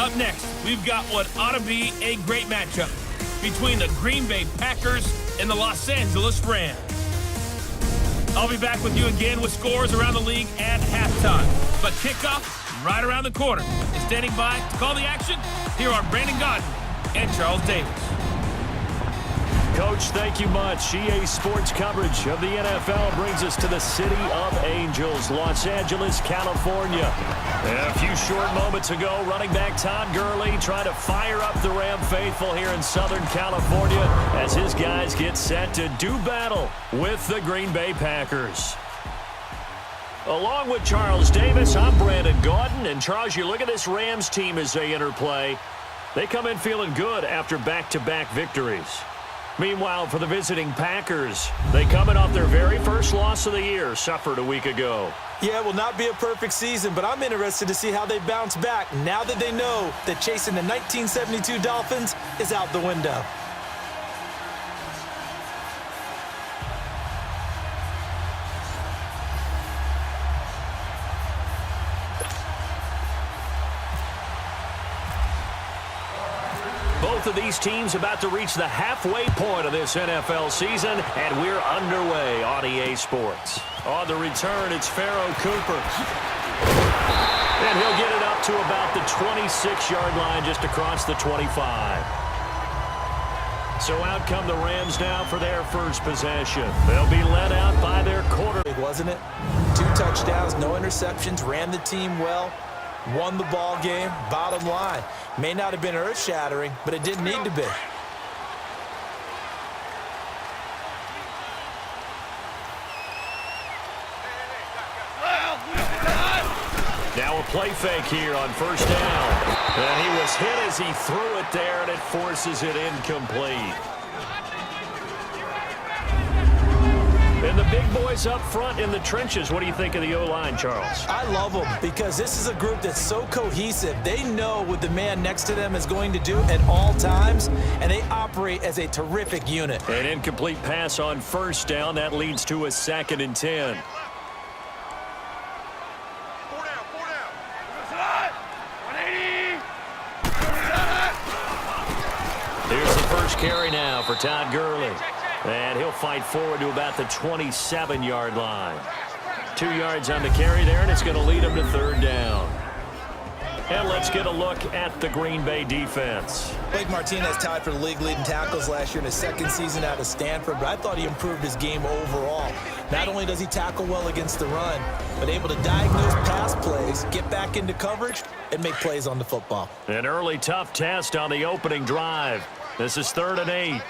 Up next, we've got what ought to be a great matchup between the Green Bay Packers and the Los Angeles Rams. I'll be back with you again with scores around the league at halftime. But kickoff right around the corner. And standing by to call the action, here are Brandon Godden and Charles Davis. Coach, thank you much. EA Sports coverage of the NFL brings us to the City of Angels, Los Angeles, California. A few short moments ago, running back Todd Gurley trying to fire up the Ram faithful here in Southern California as his guys get set to do battle with the Green Bay Packers. Along with Charles Davis, I'm Brandon Gaudin. And Charles, you look at this Rams team as they interplay. They come in feeling good after back-to-back victories. Meanwhile, for the visiting Packers, they coming off their very first loss of the year, suffered a week ago. Yeah, it will not be a perfect season, but I'm interested to see how they bounce back now that they know that chasing the 1972 Dolphins is out the window. Both of these teams about to reach the halfway point of this NFL season, and we're underway on EA Sports. On the return, it's Pharaoh Cooper. And he'll get it up to about the 26-yard line just across the 25. So out come the Rams now for their first possession. They'll be led out by their quarterback. Wasn't it? 2 touchdowns, no interceptions, ran the team well. Won the ball game. Bottom line, may not have been earth-shattering, but it didn't need to be. Now a play fake here on first down. And he was hit as he threw it there, and it forces it incomplete. And the big boys up front in the trenches. What do you think of the O-line, Charles? I love them because this is a group that's so cohesive. They know what the man next to them is going to do at all times, and they operate as a terrific unit. An incomplete pass on first down. That leads to a 2nd and 10. Here's the first carry now for Todd Gurley. And he'll fight forward to about the 27-yard line. 2 yards on the carry there, and it's going to lead him to 3rd down. And let's get a look at the Green Bay defense. Blake Martinez tied for the league leading tackles last year in his 2nd season out of Stanford, but I thought he improved his game overall. Not only does he tackle well against the run, but able to diagnose pass plays, get back into coverage, and make plays on the football. An early tough test on the opening drive. This is 3rd and 8.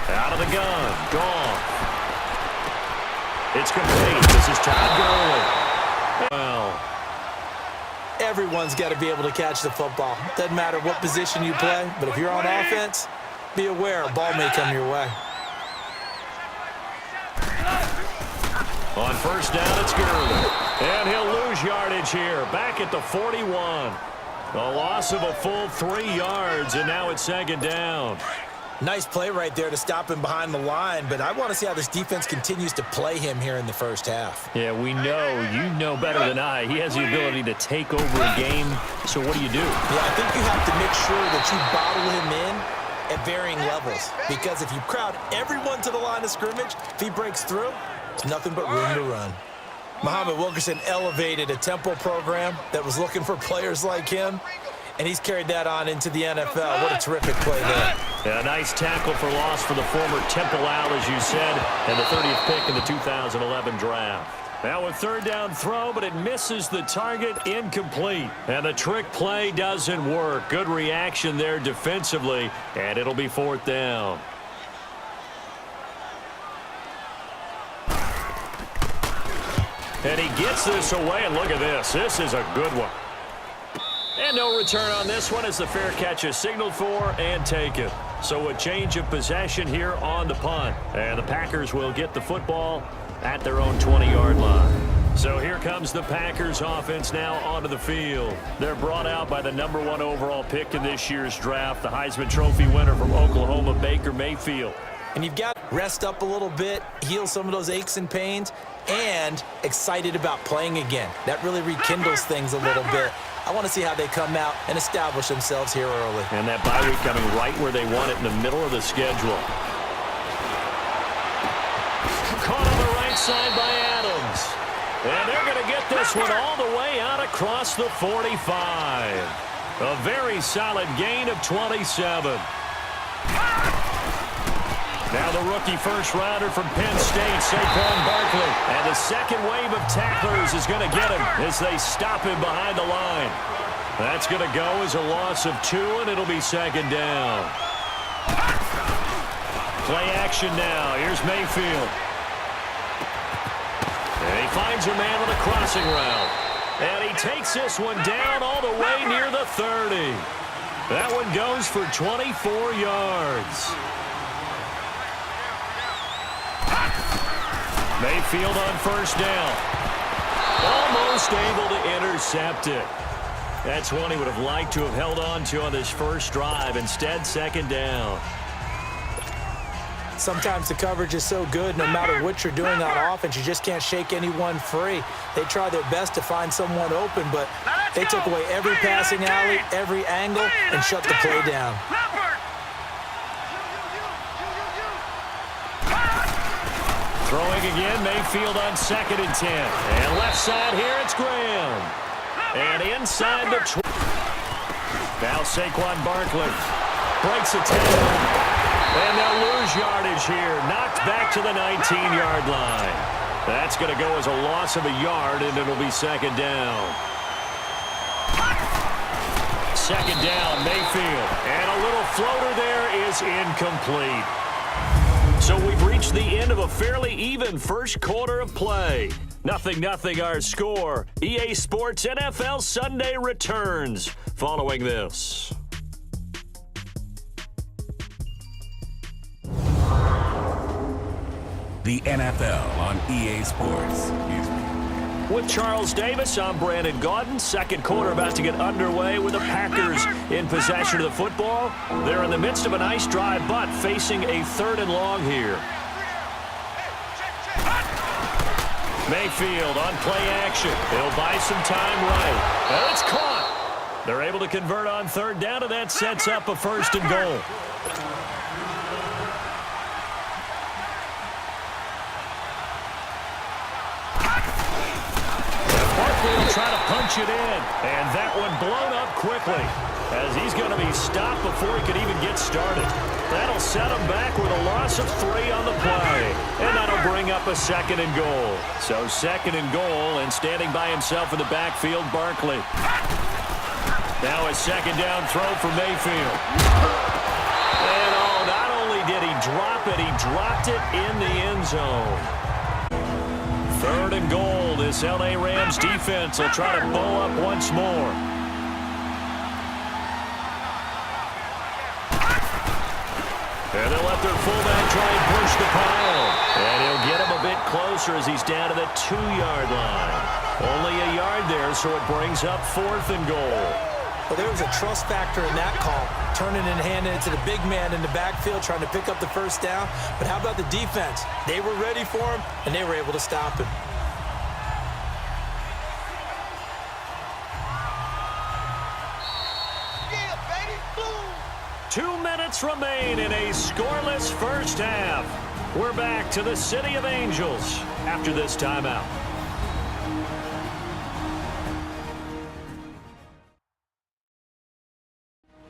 Out of the gun. Gone. It's complete. This is Todd Gurley. Well, everyone's got to be able to catch the football. Doesn't matter what position you play, but if you're on offense, be aware a ball may come your way. On first down, it's Gurley. And he'll lose yardage here. Back at the 41. A loss of a full 3 yards, and now it's 2nd down. Nice play right there to stop him behind the line, but I want to see how this defense continues to play him here in the first half. Yeah, we know. You know better than I. He has the ability to take over a game, so what do you do? Yeah, I think you have to make sure that you bottle him in at varying levels, because if you crowd everyone to the line of scrimmage, if he breaks through, it's nothing but room to run. Muhammad Wilkerson elevated a Temple program that was looking for players like him, and he's carried that on into the NFL. What a terrific play there. Yeah, a nice tackle for loss for the former Temple Owl, as you said, and the 30th pick in the 2011 draft. Now a 3rd down throw, but it misses the target, incomplete. And the trick play doesn't work. Good reaction there defensively, and it'll be 4th down. And he gets this away, and look at this. This is a good one. And no return on this one as the fair catch is signaled for and taken. So a change of possession here on the punt. And the Packers will get the football at their own 20-yard line. So here comes the Packers offense now onto the field. They're brought out by the #1 overall pick in this year's draft, the Heisman Trophy winner from Oklahoma, Baker Mayfield. And you've got to rest up a little bit, heal some of those aches and pains, and excited about playing again. That really rekindles things a little bit. I want to see how they come out and establish themselves here early. And that bye week coming right where they want it, in the middle of the schedule. Caught on the right side by Adams. And they're going to get this one all the way out across the 45. A very solid gain of 27. Now the rookie first-rounder from Penn State, Saquon Barkley. And the second wave of tacklers is going to get him as they stop him behind the line. That's going to go as a loss of 2, and it'll be second down. Play action now. Here's Mayfield. And he finds a man on the crossing route. And he takes this one down all the way near the 30. That one goes for 24 yards. Mayfield on first down. Almost able to intercept it. That's one he would have liked to have held on to on this first drive. Instead, second down. Sometimes the coverage is so good, no matter what you're doing on offense, you just can't shake anyone free. They try their best to find someone open, but they took away every passing alley, every angle, and shut the play down. Throwing again, Mayfield on 2nd and 10. And left side here, it's Graham. And inside the 20. Now Saquon Barkley breaks a tackle. And they'll lose yardage here. Knocked back to the 19-yard line. That's going to go as a loss of a yard, and it'll be second down. Second down, Mayfield. And a little floater there is incomplete. So we've reached the end of a fairly even first quarter of play. 0-0 our score. EA Sports NFL Sunday returns following this. The NFL on EA Sports. With Charles Davis, I'm Brandon Gaudin. Second quarter about to get underway with the Packers in possession of the football. They're in the midst of a nice drive, but facing a 3rd and long here. Mayfield on play action. He'll buy some time right. And it's caught. They're able to convert on 3rd down, and that sets up a 1st and goal. He'll try to punch it in, and that one blown up quickly as he's going to be stopped before he could even get started. That'll set him back with a loss of 3 on the play, and that'll bring up a 2nd and goal. So 2nd and goal, and standing by himself in the backfield, Barkley. Now a 2nd down throw for Mayfield. And not only did he drop it, he dropped it in the end zone. 3rd and goal. This L.A. Rams defense will try to bow up once more. And they'll let their fullback try and push the pile. And he'll get him a bit closer as he's down to the 2-yard line. Only a yard there, so it brings up 4th and goal. Well, there was a trust factor in that call, turning and handing it to the big man in the backfield, trying to pick up the 1st down. But how about the defense? They were ready for him, and they were able to stop him. Yeah, baby. Boom. 2 minutes remain in a scoreless first half. We're back to the City of Angels after this timeout.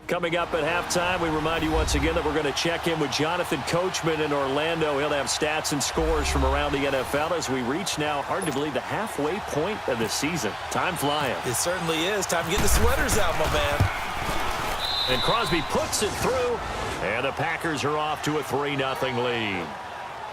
Coming up at halftime, we remind you once again that we're going to check in with Jonathan Coachman in Orlando. He'll have stats and scores from around the NFL as we reach now, hard to believe, the halfway point of the season. Time flying. It certainly is. Time to get the sweaters out, my man. And Crosby puts it through, and the Packers are off to a 3-0 lead.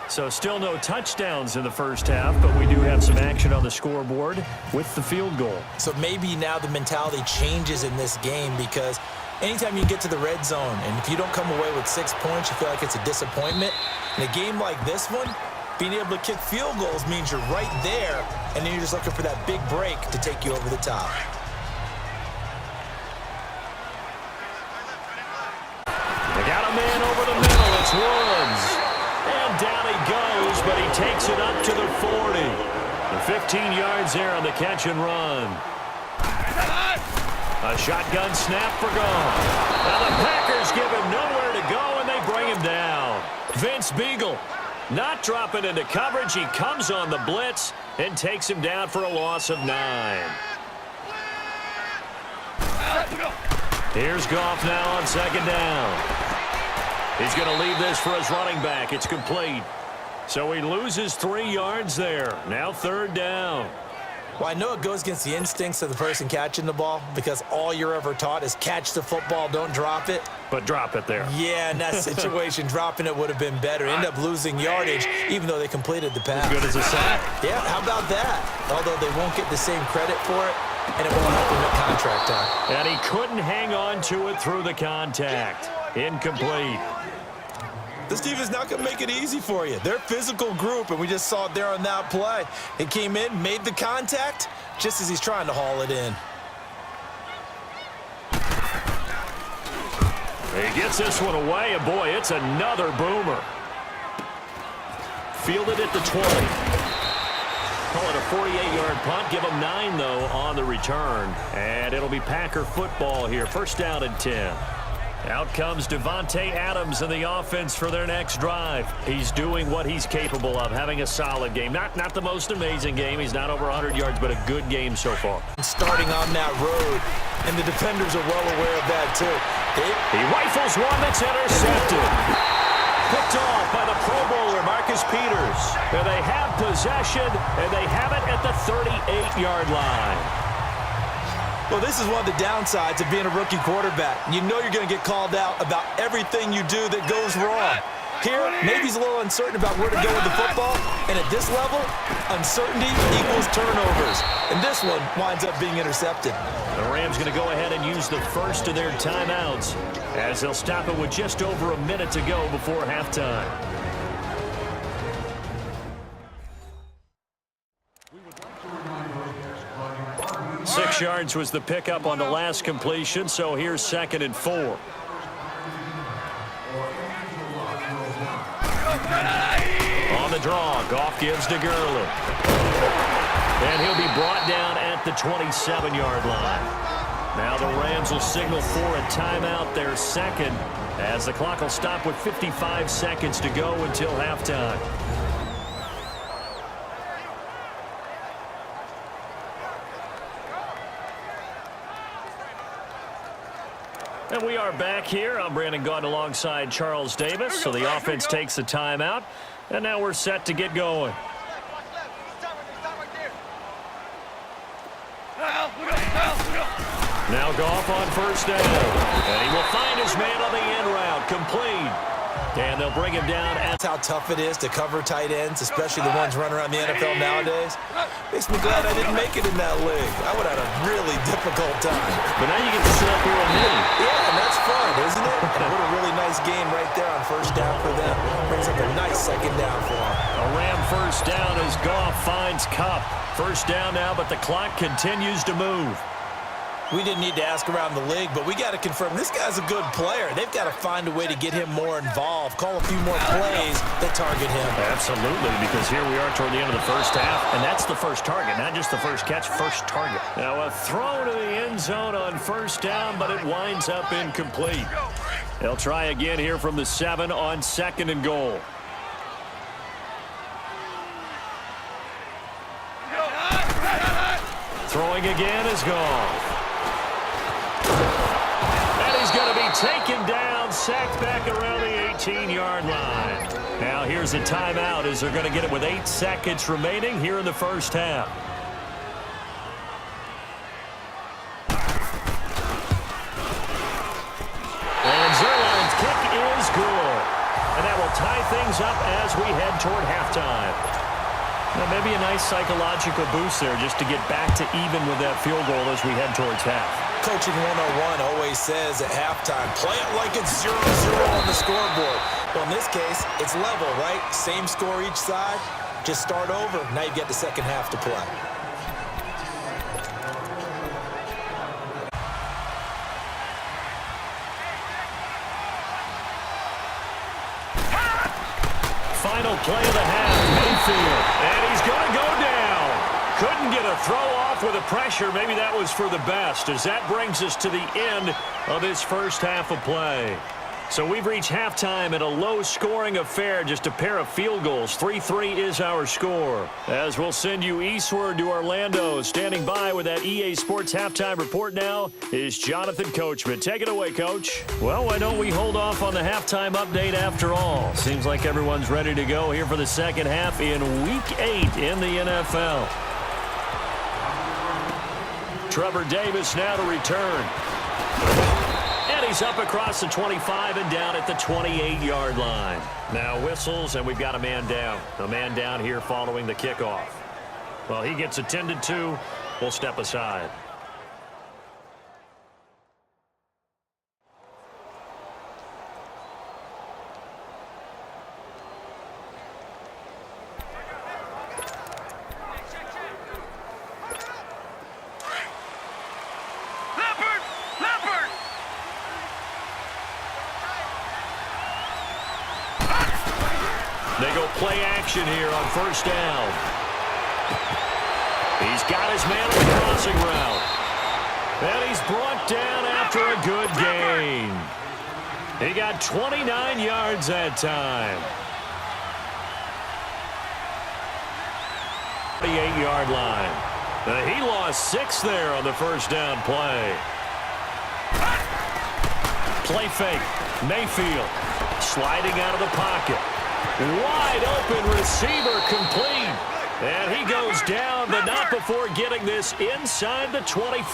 So still no touchdowns in the first half, but we do have some action on the scoreboard with the field goal. So maybe now the mentality changes in this game because anytime you get to the red zone, and if you don't come away with 6 points, you feel like it's a disappointment. In a game like this one, being able to kick field goals means you're right there, and then you're just looking for that big break to take you over the top. They got a man over the middle. It's Woods. And down he goes but he takes it up to the 40. The 15 yards there on the catch and run. A shotgun snap for Goff. Now the Packers give him nowhere to go, and they bring him down. Vince Beagle not dropping into coverage. He comes on the blitz and takes him down for a loss of 9. Here's Goff now on second down. He's going to leave this for his running back. It's complete. So he loses 3 yards there. Now third down. Well, I know it goes against the instincts of the person catching the ball because all you're ever taught is catch the football, don't drop it. But drop it there. Yeah, in that situation, dropping it would have been better. End up losing yardage, even though they completed the pass. As good as a sack. Yeah, how about that? Although they won't get the same credit for it, and it won't help them at contract time. And he couldn't hang on to it through the contact. Incomplete. This team is not going to make it easy for you. They're a physical group, and we just saw it there on that play. He came in, made the contact, just as he's trying to haul it in. He gets this one away, and boy, it's another boomer. Fielded at the 20. Call it a 48-yard punt. Give him 9, though, on the return. And it'll be Packer football here. First down and 10. Out comes Devontae Adams in the offense for their next drive. He's doing what he's capable of, having a solid game. Not the most amazing game. He's not over 100 yards, but a good game so far. Starting on that road, and the defenders are well aware of that, too. He rifles one that's intercepted. Picked off by the Pro Bowler, Marcus Peters. And they have possession, and they have it at the 38-yard line. Well, this is one of the downsides of being a rookie quarterback. You know you're going to get called out about everything you do that goes wrong. Here, maybe he's a little uncertain about where to go with the football, and at this level, uncertainty equals turnovers. And this one winds up being intercepted. The Rams going to go ahead and use the first of their timeouts as they'll stop it with just over a minute to go before halftime. Six yards was the pickup on the last completion, so here's 2nd and 4. On the draw, Goff gives to Gurley. And he'll be brought down at the 27-yard line. Now the Rams will signal for a timeout, their second, as the clock will stop with 55 seconds to go until halftime. And we are back here. I'm Brandon Gaudin alongside Charles Davis. So the offense takes a timeout. And now we're set to get going. Now Goff on first down. And he will find his man on the end route. Complete. And they'll bring him down. That's how tough it is to cover tight ends, especially the ones running around the NFL nowadays. Makes me glad I didn't make it in that league. I would have had a really difficult time. But now you get to sit up here with me. Yeah, and that's fun, isn't it? And what a really nice game right there on first down for them. Brings up a nice second down for them. A Ram first down as Goff finds Kupp. First down now, but the clock continues to move. We didn't need to ask around the league, but we got to confirm this guy's a good player. They've got to find a way to get him more involved, call a few more plays that target him. Absolutely, because here we are toward the end of the first half, and that's the first target, not just the first catch, first target. Now a throw to the end zone on first down, but it winds up incomplete. They'll try again here from the 7 on 2nd and goal. Throwing again is Goff. And he's going to be taken down, sacked back around the 18-yard line. Now here's a timeout as they're going to get it with 8 seconds remaining here in the first half. And Zerline's kick is good. And that will tie things up as we head toward halftime. Now maybe a nice psychological boost there just to get back to even with that field goal as we head towards half. Coaching 101 always says at halftime, play it like it's 0-0 on the scoreboard. Well, in this case, it's level, right? Same score each side. Just start over. Now you get the second half to play. final play of the half. Mayfield. And he's going to go down. Couldn't get a throw off with the pressure. Maybe that was for the best, as that brings us to the end of this first half of play. So we've reached halftime in a low-scoring affair, just a pair of field goals. 3-3 is our score. As we'll send you eastward to Orlando. Standing by with that EA Sports halftime report now is Jonathan Coachman. Take it away, Coach. Well, why don't we hold off on the halftime update after all? Seems like everyone's ready to go here for the second half in Week 8 in the NFL. Trevor Davis now to return. And he's up across the 25 and down at the 28-yard line. Now whistles, and we've got a man down. A man down here following the kickoff. Well, he gets attended to. We'll step aside. They go play action here on first down. He's got his man on the crossing route. And he's brought down after a good gain. He got 29 yards that time. 38-yard line. He lost 6 there on the first down play. Play fake. Mayfield sliding out of the pocket. Wide open receiver complete. And he goes down, but not before getting this inside the 25.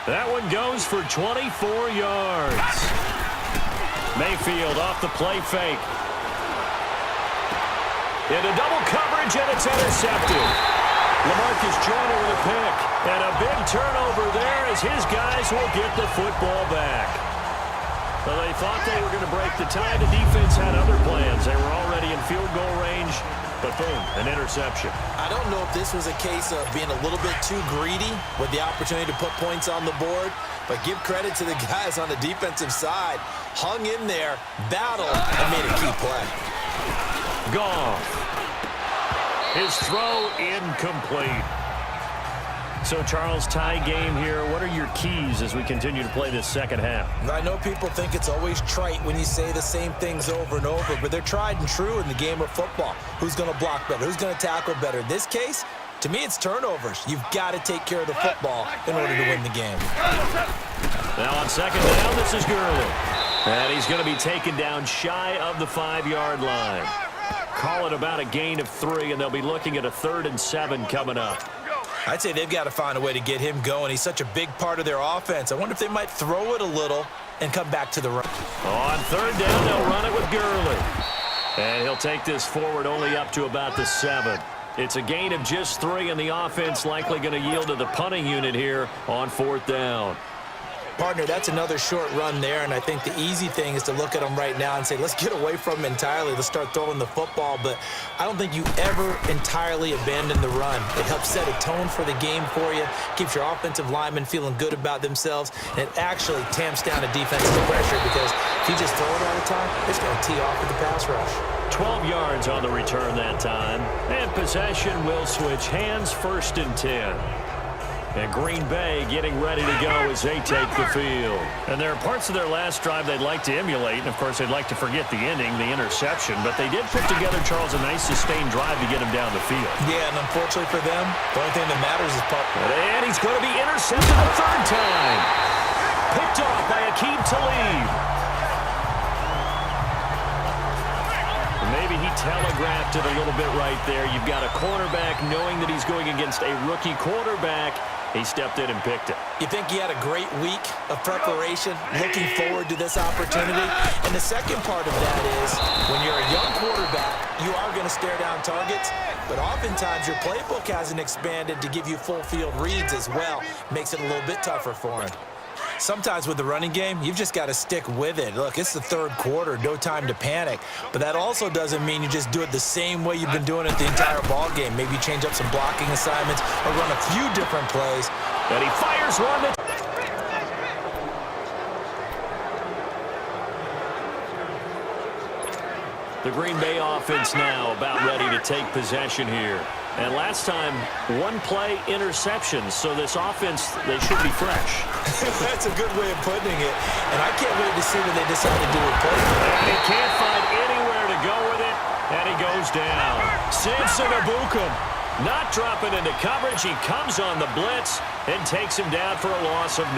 That one goes for 24 yards. Mayfield off the play fake. Into double coverage, and it's intercepted. LaMarcus Joyner with a pick. And a big turnover there as his guys will get the football back. Well, they thought they were going to break the tie. The defense had other plans. They were already in field goal range, but boom, an interception. I don't know if this was a case of being a little bit too greedy with the opportunity to put points on the board, but give credit to the guys on the defensive side. Hung in there, battled, and made a key play. Goff. His throw incomplete. So, Charles, tie game here. What are your keys as we continue to play this second half? I know people think it's always trite when you say the same things over and over, but they're tried and true in the game of football. Who's going to block better? Who's going to tackle better? In this case, to me, it's turnovers. You've got to take care of the football in order to win the game. Now on second down, this is Gurley. And he's going to be taken down shy of the 5-yard line. Call it about a gain of 3, and they'll be looking at a 3rd and 7 coming up. I'd say they've got to find a way to get him going. He's such a big part of their offense. I wonder if they might throw it a little and come back to the run. On 3rd down, they'll run it with Gurley. And he'll take this forward only up to about the 7. It's a gain of just 3, and the offense likely going to yield to the punting unit here on 4th down. Partner, that's another short run there, and I think the easy thing is to look at them right now and say, let's get away from them entirely. Let's start throwing the football, but I don't think you ever entirely abandon the run. It helps set a tone for the game for you, keeps your offensive linemen feeling good about themselves, and it actually tamps down a defensive pressure because if you just throw it all the time, it's going to tee off with the pass rush. 12 yards on the return that time, and possession will switch hands, 1st and 10. And Green Bay getting ready to go as they take the field. And there are parts of their last drive they'd like to emulate. And, of course, they'd like to forget the ending, the interception. But they did put together, Charles, a nice sustained drive to get him down the field. Yeah, and unfortunately for them, the only thing that matters is puck. And he's going to be intercepted a 3rd time. Picked off by Aqib Talib. Maybe he telegraphed it a little bit right there. You've got a cornerback knowing that he's going against a rookie quarterback. He stepped in and picked it. You think he had a great week of preparation, looking forward to this opportunity? And the second part of that is, when you're a young quarterback, you are going to stare down targets, but oftentimes your playbook hasn't expanded to give you full field reads as well. Makes it a little bit tougher for him. Sometimes with the running game, you've just got to stick with it. Look, it's the 3rd quarter, no time to panic. But that also doesn't mean you just do it the same way you've been doing it the entire ball game. Maybe change up some blocking assignments or run a few different plays. And he fires one that... The Green Bay offense now about ready to take possession here. And last time, one play interception. So this offense, they should be fresh. That's a good way of putting it. And I can't wait to see what they decide to do with play. And he can't find anywhere to go with it. And he goes down. Samson Abukum not dropping into coverage. He comes on the blitz and takes him down for a loss of 9.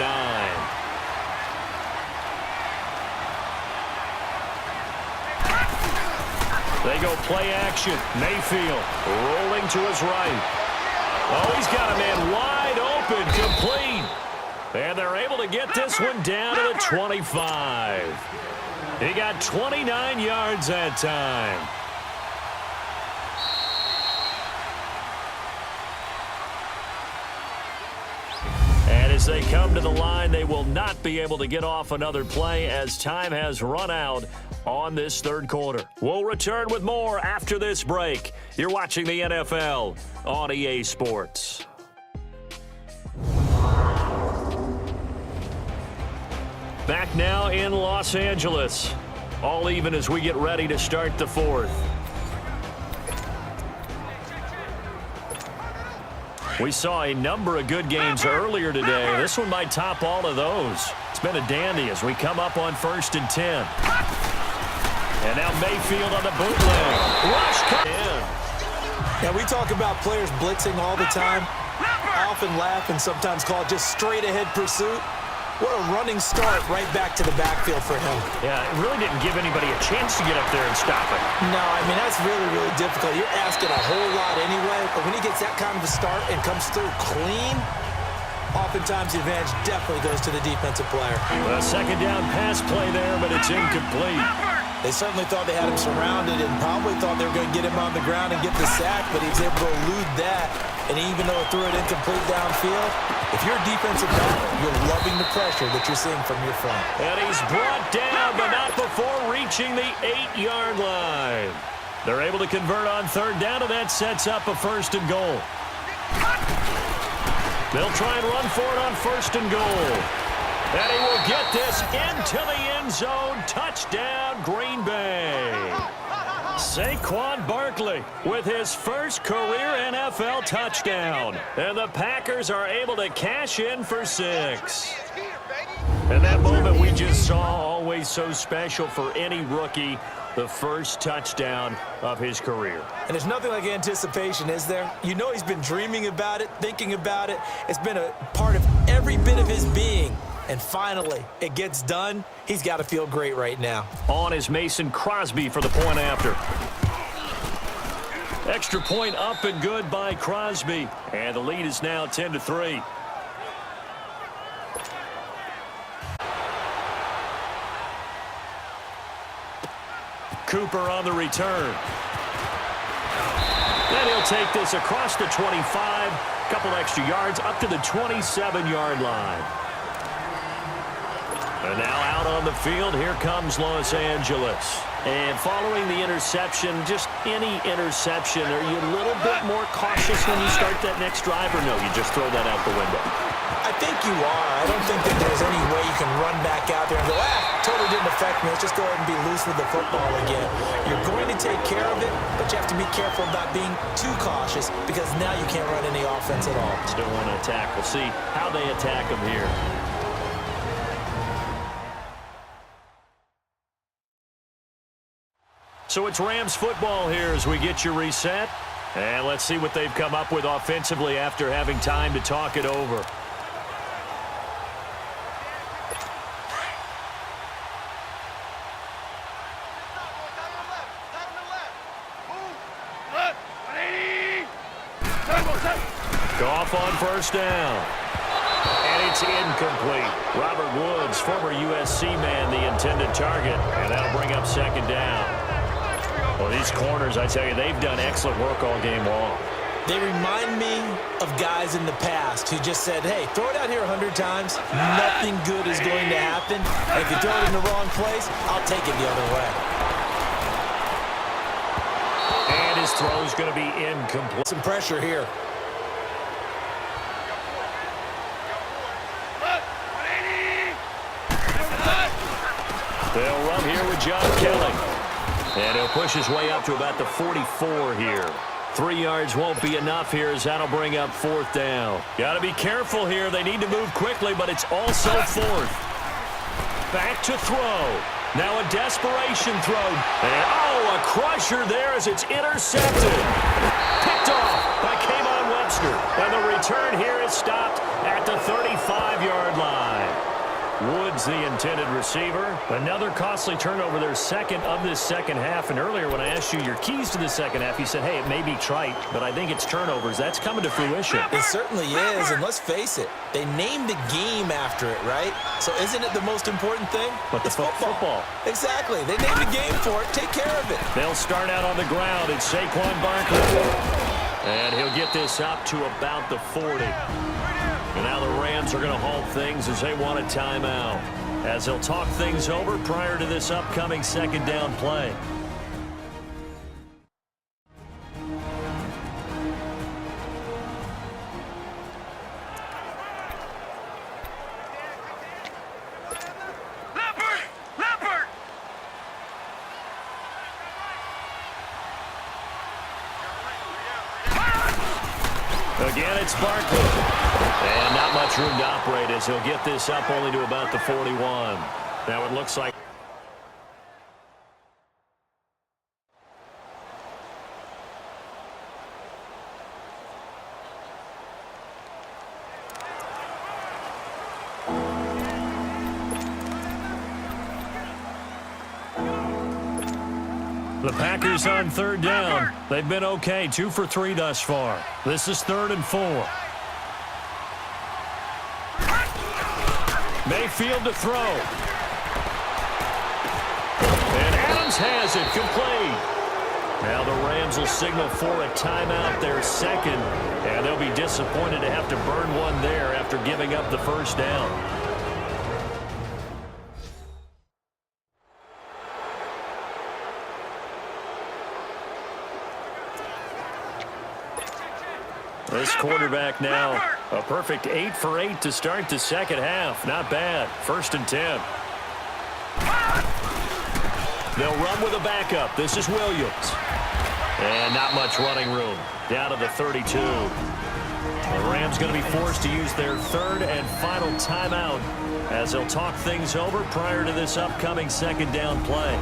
They go play action. Mayfield rolling to his right. Oh, he's got a man wide open, complete. And they're able to get this one down to the 25. He got 29 yards that time. And as they come to the line, they will not be able to get off another play as time has run out on this third quarter. We'll return with more after this break. You're watching the NFL on EA Sports. Back now in Los Angeles. All even as we get ready to start the fourth. We saw a number of good games earlier today. This one might top all of those. It's been a dandy as we come up on 1st and 10. And now Mayfield on the bootleg. Rush cut in. Now, we talk about players blitzing all the time. I often laugh and sometimes call it just straight-ahead pursuit. What a running start right back to the backfield for him. Yeah, it really didn't give anybody a chance to get up there and stop it. No, I mean, that's really, really difficult. You're asking a whole lot anyway, but when he gets that kind of a start and comes through clean, oftentimes the advantage definitely goes to the defensive player. A second down pass play there, but it's incomplete. They certainly thought they had him surrounded and probably thought they were going to get him on the ground and get the sack, but he was able to elude that. And even though it threw it incomplete downfield, if you're a defensive back, you're loving the pressure that you're seeing from your front. And he's brought down, but not before reaching the 8-yard line. They're able to convert on third down, and that sets up a 1st and goal. They'll try and run for it on 1st and goal. And he will get this into the end zone. Touchdown, Green Bay. Saquon Barkley with his first career NFL touchdown. And the Packers are able to cash in for 6. And that moment we just saw, always so special for any rookie, the first touchdown of his career. And there's nothing like anticipation, is there? You know he's been dreaming about it, thinking about it. It's been a part of every bit of his being. And finally, it gets done. He's got to feel great right now. On is Mason Crosby for the point after. Extra point up and good by Crosby. And the lead is now 10-3. Cooper on the return. Then he'll take this across the 25. Couple extra yards up to the 27-yard line. And now out on the field, here comes Los Angeles. And following the interception, just any interception, are you a little bit more cautious when you start that next drive, or no, you just throw that out the window? I think you are. I don't think that there's any way you can run back out there and go, totally didn't affect me. Let's just go ahead and be loose with the football again. You're going to take care of it, but you have to be careful about being too cautious because now you can't run any offense at all. Still want to attack. We'll see how they attack them here. So it's Rams football here as we get you reset. And let's see what they've come up with offensively after having time to talk it over. Goff on 1st down. And it's incomplete. Robert Woods, former USC man, the intended target. And that'll bring up 2nd down. Well, these corners, I tell you, they've done excellent work all game long. They remind me of guys in the past who just said, hey, throw it out here 100 times. Nothing good is going to happen. And if you throw it in the wrong place, I'll take it the other way. And his throw's going to be incomplete. Some pressure here. They'll run here with John Kelly. And he'll push his way up to about the 44 here. 3 yards won't be enough here as that'll bring up 4th down. Got to be careful here. They need to move quickly, but it's also 4th. Back to throw. Now a desperation throw. And, a crusher there as it's intercepted. Picked off by Kayvon Webster. And the return here is stopped at the 35-yard line. Woods, the intended receiver. Another costly turnover, their second of this second half. And earlier when I asked you your keys to the second half, you said, hey, it may be trite, but I think it's turnovers. That's coming to fruition. It certainly is, and let's face it, they named the game after it, right? So isn't it the most important thing? But it's football. Exactly. They named the game for it. Take care of it. They'll start out on the ground. It's Saquon Barkley. And he'll get this up to about the 40. And now the Rams are going to halt things as they want a timeout, as they'll talk things over prior to this upcoming second down play. Again, it's Barkley. And not much room to operate as he'll get this up only to about the 41. Now it looks like the Packers on 3rd down. They've been okay, 2 for 3 thus far. This is 3rd and 4. Mayfield to throw. And Adams has it, complete. Now the Rams will signal for a timeout, their second, and they'll be disappointed to have to burn one there after giving up the first down. This quarterback now, a perfect 8 for 8 to start the second half. Not bad. 1st and 10. They'll run with a backup. This is Williams. And not much running room. Down to the 32. The Rams going to be forced to use their 3rd and final timeout as they'll talk things over prior to this upcoming second down play.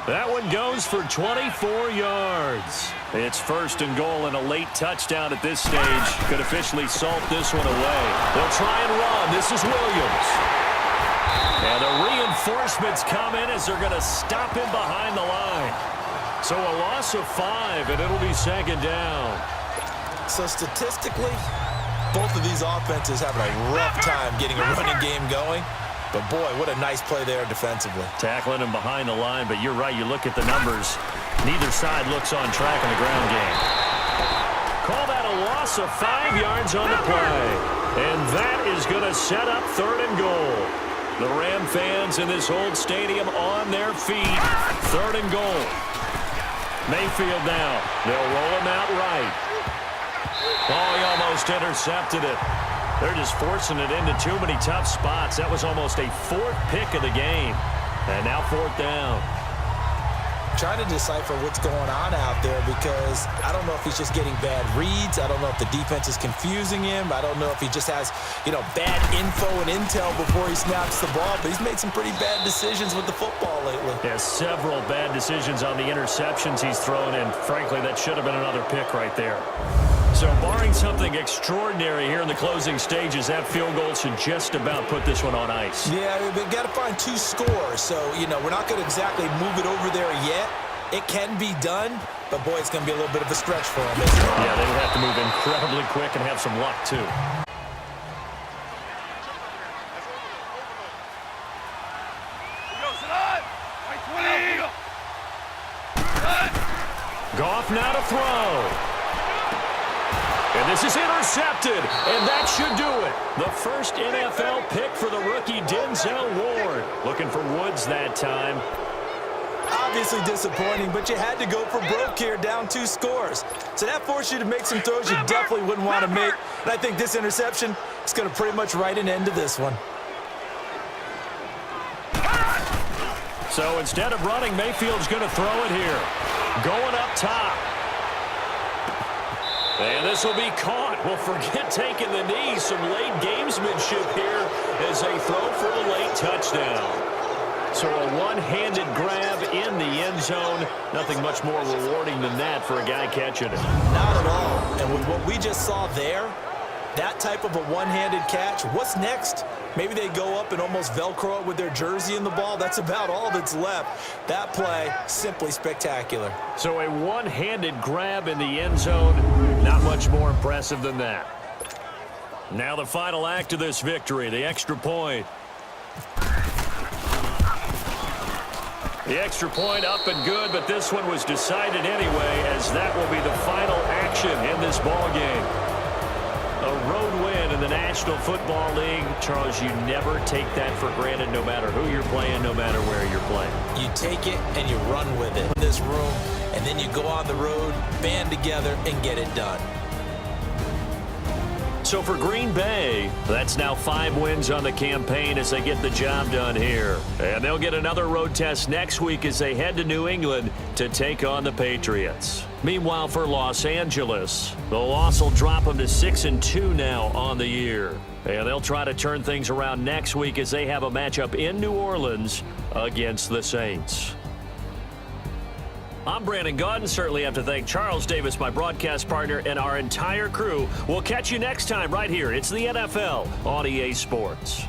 That one goes for 24 yards. It's 1st and goal, and a late touchdown at this stage could officially salt this one away. They'll try and run. This is Williams. And the reinforcements come in as they're going to stop him behind the line. So a loss of 5, and it'll be 2nd down. So statistically, both of these offenses having a rough time getting a running game going. But, boy, what a nice play there defensively. Tackling him behind the line, but you're right. You look at the numbers. Neither side looks on track in the ground game. Call that a loss of 5 yards on the play. And that is going to set up 3rd and goal. The Ram fans in this old stadium on their feet. 3rd and goal. Mayfield now. They'll roll him out right. Oh, he almost intercepted it. They're just forcing it into too many tough spots. That was almost a 4th pick of the game. And now 4th down. Trying to decipher what's going on out there because I don't know if he's just getting bad reads. I don't know if the defense is confusing him. I don't know if he just has, bad info and intel before he snaps the ball. But he's made some pretty bad decisions with the football lately. Yeah, several bad decisions on the interceptions he's thrown in. Frankly, that should have been another pick right there. So barring something extraordinary here in the closing stages, that field goal should just about put this one on ice. Yeah, we've got to find 2 scores. So, we're not going to exactly move it over there yet. It can be done, but, boy, it's going to be a little bit of a stretch for them, isn't it? Yeah, they would have to move incredibly quick and have some luck, too. Goff now to throw. And this is intercepted, and that should do it. The first NFL pick for the rookie Denzel Ward. Looking for Woods that time. Obviously disappointing, but you had to go for broke here, down 2 scores. So that forced you to make some throws you definitely wouldn't want to make. And I think this interception is going to pretty much write an end to this one. So instead of running, Mayfield's going to throw it here. Going up top. And this will be caught. Well, forget taking the knee. Some late gamesmanship here as they throw for a late touchdown. So a one-handed grab in the end zone. Nothing much more rewarding than that for a guy catching it. Not at all. And with what we just saw there, that type of a one-handed catch, what's next? Maybe they go up and almost Velcro it with their jersey in the ball. That's about all that's left. That play, simply spectacular. So a one-handed grab in the end zone. Not much more impressive than that. Now the final act of this victory, the extra point. The extra point up and good, but this one was decided anyway, as that will be the final action in this ball game. A road win in the National Football League. Charles, you never take that for granted, no matter who you're playing, no matter where you're playing. You take it and you run with it in this room, and then you go on the road, band together, and get it done. So for Green Bay, that's now 5 wins on the campaign as they get the job done here. And they'll get another road test next week as they head to New England to take on the Patriots. Meanwhile, for Los Angeles, the loss will drop them to 6-2 now on the year. And they'll try to turn things around next week as they have a matchup in New Orleans against the Saints. I'm Brandon Gaudin. Certainly have to thank Charles Davis, my broadcast partner, and our entire crew. We'll catch you next time right here. It's the NFL on EA Sports.